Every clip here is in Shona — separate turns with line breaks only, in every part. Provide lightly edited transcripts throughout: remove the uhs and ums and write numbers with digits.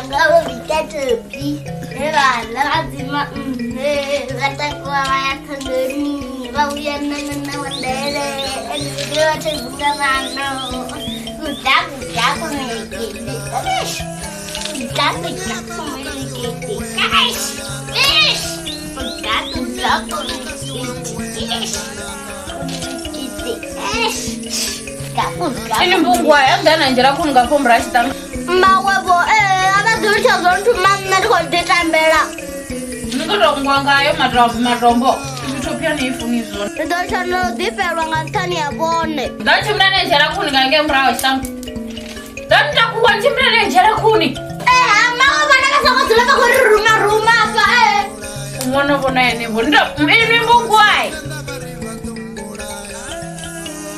Kalau kita tepi, lazima atakuwa wayatangani wawiyana wandele yote bungamano
ini mbungwa ya ngana njira kunga pombra chitanga
mawebo abazulcha zontu manna kodetambela
nikotongwa ngayo matombo utopia ni ifunizo
ndochano dipelwa ngantani yabone
ndachi mnane njira kuni kange mrawo chitanga ndanda kuwa chimnane njira kuni
amawo bana kasoko zulaba kuri ruma apa
umona bona ene bonda ini mbungwa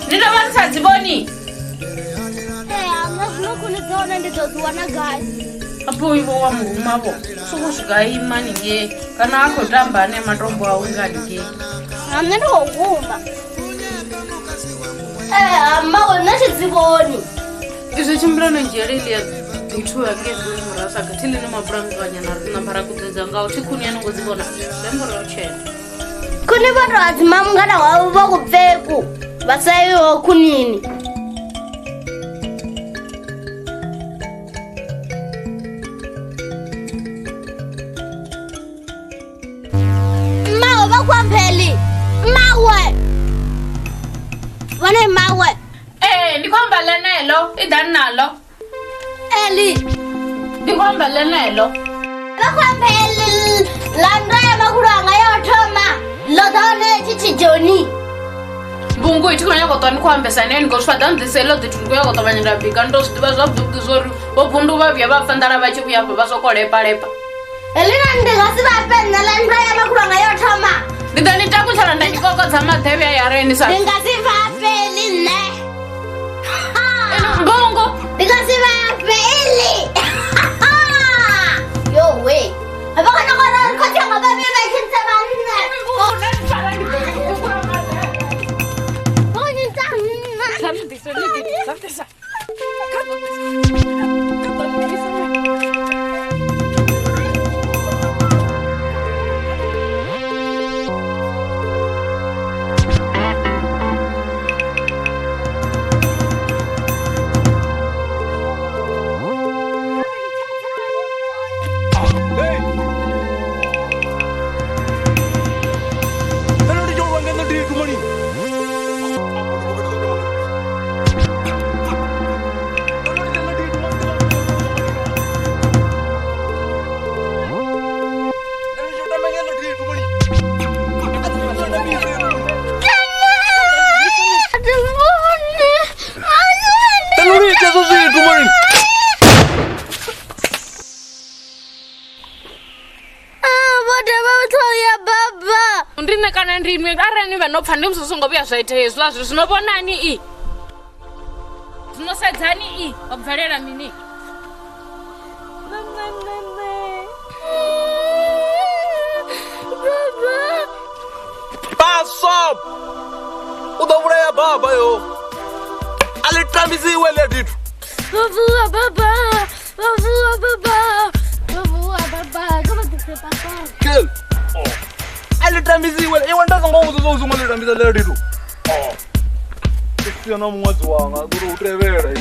Nida wansa ziboni.
Amazulu kunizona ndizoziwana guys.
Apo ivo wa mumabo. Sukushuka imani nge kana akho tamba ne matombo awungani nge.
Amnendo nguma. Amawo nathi ziboni.
Izo chimbrana njereli ya ithu yake zimurasa kathile ne mabranganya na para kudzenza ngawo tikuni yanongo zibona. Sembora chena.
Kuni vanhu vadzimama ngana wavo vakubveku. Vasayiwo kunini. Mawe vakwampheli. Mawe. Vane mawe.
Ndikwamba lenelo, idani nalo.
Eli.
Ndikwamba lenelo.
Vakwampheli landaya makuranga yothoma. Lodone chichijoni.
Bungu itikunya kotani kwambesa neni ngosfada ndiselo dituluya kotabanyira bika ndo stibaza bukizori Bundu babya bafandara bachibuya basokolepa lepa
Elina ndingasi bapenda landaya makuranga yothoma.
Ndidani takuchala ndikoko dzama thebe ya reni sa
Ndingasi bapeli ne.
Bungu
Ndingasi bapeli. Yo way. Abakana kona khothi ngababe bakhenza banne.
Ndine kana ndimwe arani vanopfa ndimusosongobya zvaite izvo zvinobonani i zvinosadzani i wabvalera mini
Paso udavuraya baba yo alitamiziwe leditu
Vovua baba kama papa
Kill alitamiziwe iwanda ngonguzuzuma litamiza leditu Kristiano mwazi wanga kuri utrevera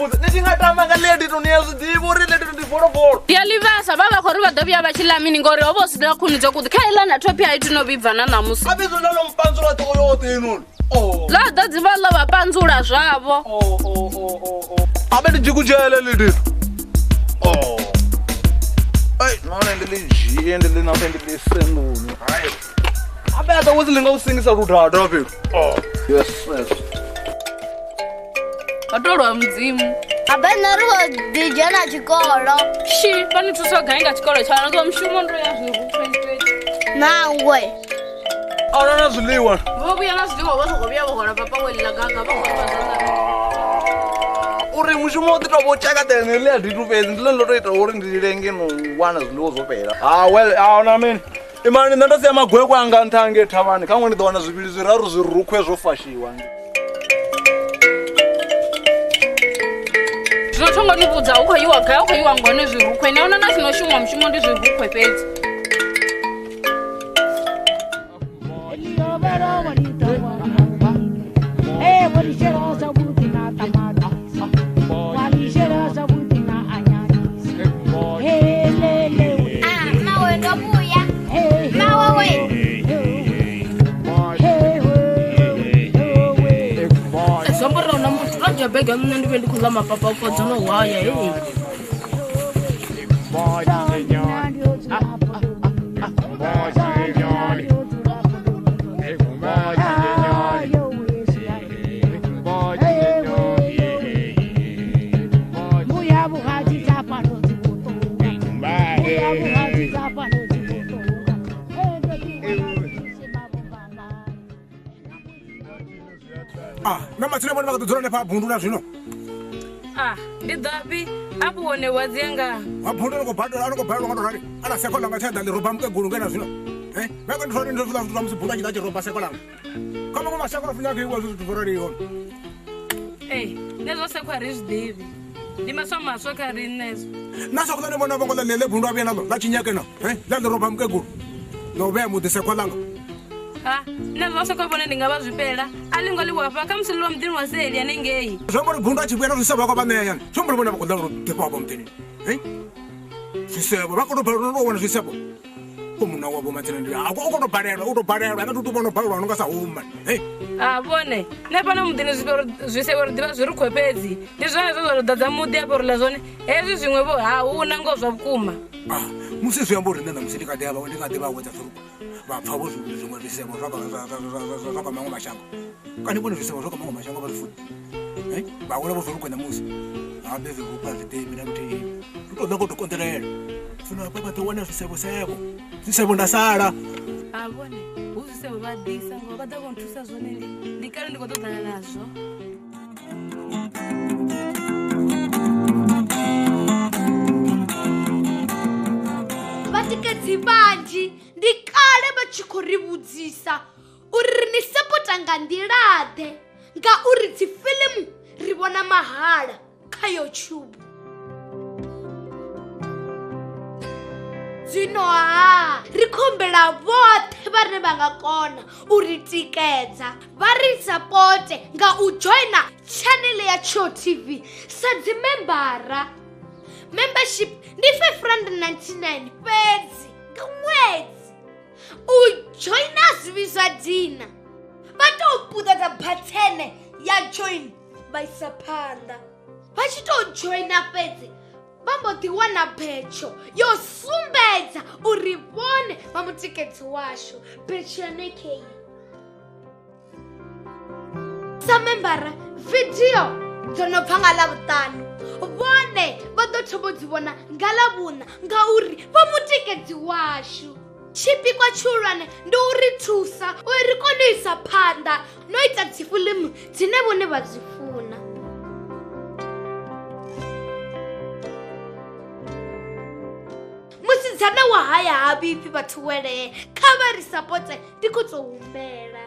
muvudza ni tshi nga tamba nga lady to ni ya zwiḓivha uri lady to ndi folofolo
ndi a livhasa vha vha khou ri vha ḓo vhuya vha tshi ḽa mini ngori ho vha hu si na khuni dzo kuḓi kha iḽa na thopi a i tino vhibva na ṋamusi
a bizo ḽa ḽo mpanzula ṱoko yoṱhe inoni
ḽa ḓo dzi vha ḽo vha panzula zwavho
a be ndi dzikutshele lady ai none ndi ḽi dzhie ndi ḽi nafe ndi ḽi senduni hayi a be a ḓo wotsi ḽi nga u singisa ludada fhelo yes
vha tou lwa mudzimu
abe nṋe ri khou ḓi dzhena tshikolo
shi vha ni thusa gai nga tshikolo tsha no mushumo ndo ya zwirukhu
nangwe
ahuna na zwiḽiwa
vho vhuya na zwiḽiwa vha sokou vhuya vha hola papa weḽa gaga vha khou vha
uri mushumo u ḓi tou vho tshakatene ḽi a ditu fhedzi ndi ḽone ḽo tou ita uri ndi lenge no wana zwiḽiwa zwo fhela well ahuna mini imani nṋe ndo sia magwekwe anga nṱha hange thavhani kha ṅwe ndi ḓo wana zwivhili zwiraru zwirukhwe zwo fashiwa
zwino thongo ni vhudza u khou yiwa gai u khou yiwa ngone zwirukhwe ni ahuna na tshino shumwa mushumo ndi zwirukhwe fhedzi bega mna ndi ndi khula mapapa u kodza no waya
na matsina vona va ka dzula ne pa Bundu na zwino
ndi ḓafhi a vhone wa dzianga
wa Bundu no ko badela no ko badela ngo rali ala seko langa tsha dali roba mke gulu ngena zwino va ka ndifani ndo futa futa musibula tshi ḓa roba seko langa kama ngo mashaka na funya ke iwa zwi tvorali hon
ne zwo seko ri zwiḓivhi ndi maswa kha ri nezo
na soko ne vona vongo le Bundu a bena la chinyake no la le roba mke gulu no ve mu de seko langa
ne zwo seko vhone ndi nga vha zwifhela a lingo ḽi wafha kha musi ḽo mudini wa seli hanengei
zwambori Bundu a tshi vhuya na zwisevho kwa vhaṋea yani zwambori vhone vha khou ḓa ro tepa vha mudini zwisevho vha khou tou balelwa no wana zwisevho ko munna wavho matsina ndi a khou tou balelwa u tou balelwa na tutu vhono balelwa no nga sa huma
vhone ne fhano mudini zwisevho ri ḓivha zwi ri khwe fhedzi ndi zwone zwo zwo ḓadza muḓi afho ri ḽa zwone hezwi zwiṅwevho huna ngo zwa vhukuma
musi zwi amba uri nṋe na musi ndi kha ḓi avha ndi kha ḓi vha wedza zwiruku vha pfa vho zwiṅwe zwisevho zwa ka maṅwe mashango kani vhone zwisevho zwa ka maṅwe mashango vha ri funi vha wela vho zwiruku na musi habe zwiruku a zwi ḓivhi na muthihi ri tou ḓa khou tou konḓelela zwino hafha vha ḓo wana zwisevho nda sala
vhone hu zwisevho vha ḓisa ngo vha ḓa vho nthusa zwone ndi kale ndi khou ṱoḓana nazwo
vhatikedzi vhanzhi ndi kale vha tshi khou ri vhudzisa uri ni sapota nga nḓilaḓe ngauri dzifilimu ri vhona mahala kha YouTube. Zwino ri khombela vhoṱhe vhane vha nga kona u ri tikedza vha ri sapote nga u joina channel ya Tsho TV sa dzimembara. Membership ndi R599 fhedzi nga ṅwedzi. U joina zwivhiswa dina vha tou puṱedza bhathene ya join vha isa phanḓa. Vha tshi tou joina fhedzi vha mbo ḓi wana betsho yo sumbedza uri vhone vha mutikedzi washu. Betsho ya nekheyi sa membara video dzo no bva nga Ḽavhuṱanu vhone vha ḓo thoma u dzi vhona nga Ḽavhuṋa ngauri vha mutikedzi washu. Tshipikwa tshihulwane ndi u ri thusa uri ri kone u isa phanḓa no ita dzifilimu dzine vhone vha dzi funa. Musidzana wa haya ha vhipfi vhathu welee kha vha ri sapote ndi khou tou humbela.